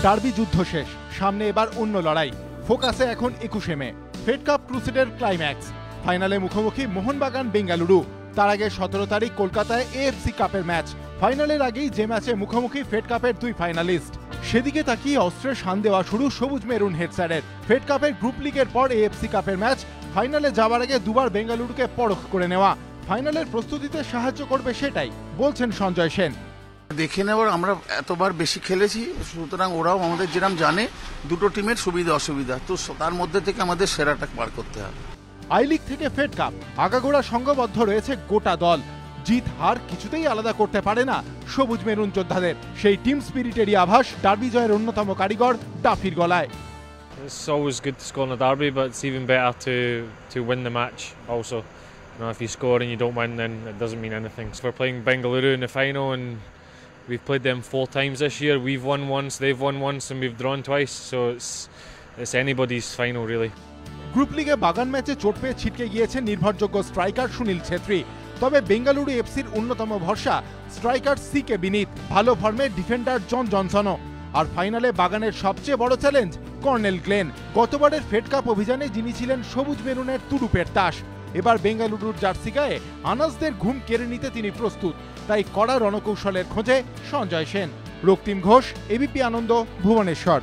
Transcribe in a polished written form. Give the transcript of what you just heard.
Derby যুদ্ধ শেষ, সামনে এবার অন্য লড়াই। ফোকাসে এখন 21শে মে ফেড কাপ ক্রুসেডের ক্লাইম্যাক্স। ফাইনালে মুখোমুখি মোহনবাগান বেঙ্গালুরু। তার আগে 17 তারিখ কলকাতায় এএফসি কাপের ম্যাচ। ফাইনালের আগেই যে ম্যাচে মুখোমুখি ফেড কাপের দুই ফাইনালিস্ট, সেদিকে তাকিয়ে অস্ত্রের শান দেওয়া শুরু সবুজ মেরুন হেডস্যারের। ফেড কাপের গ্রুপ লিগের পর এএফসি কাপের ম্যাচ, ফাইনালে যাওয়ার আগে দুবার বেঙ্গালুরুকে পরখ করে নেওয়া। ফাইনালের প্রস্তুতিতে সাহায্য করবে সেটাই বলছেন সঞ্জয় সেন। দেখে নেওয়ার, আমরা এতবার বেশি খেলেছি, সুতরাং ওরাও আমাদের যেরকম জানে দুটো টিমের সুবিধা অসুবিধা, তো তার মধ্যে থেকে আমাদের সেরাটা বার করতে হবে। আই লিগ থেকে ফেড কাপ, আগাগোড়া সংঘবদ্ধ রয়েছে গোটা দল। জিত হার কিছুতেই আলাদা করতে পারে না সবুজ মেরুন যোদ্ধাদের। সেই টিম স্পিরিটেরই আভাস ডার্বি জয়ের অন্যতম কারিগর ডাফির গলায়। It's always good to score in a derby, but it's even better to win the match also. You know, if you score and you don't win, then it doesn't mean anything. So we're playing Bengaluru in the final, and we've played them 4 times this year. We've won once, they've won once, and we've drawn twice. So it's anybody's final, really. Group লিগে বাগান ম্যাচে চোট পেয়ে ছিটকে গিয়েছে নির্ভরযোগ্য striker Sunil Chhetri. তবে বেঙ্গালুরু এফসির অন্যতম ভরসা স্ট্রাইকার সিকে বিনীত, ভালো ফর্মে ডিফেন্ডার জন জনসনও। আর ফাইনালে বাগানের সবচেয়ে বড় চ্যালেঞ্জ কর্নেল গ্লেন। গতবারের ফেড কাপ অভিযানে যিনি ছিলেন সবুজ মেরুনের তুরুপের তাস, এবার বেঙ্গালুরুর জার্সি গায়ে আনাসদের ঘুম কেড়ে নিতে তিনি প্রস্তুত। তাই কড়া রণকৌশলের খোঁজে সঞ্জয় সেন। রক্তিম ঘোষ, এবিপি আনন্দ, ভুবনেশ্বর।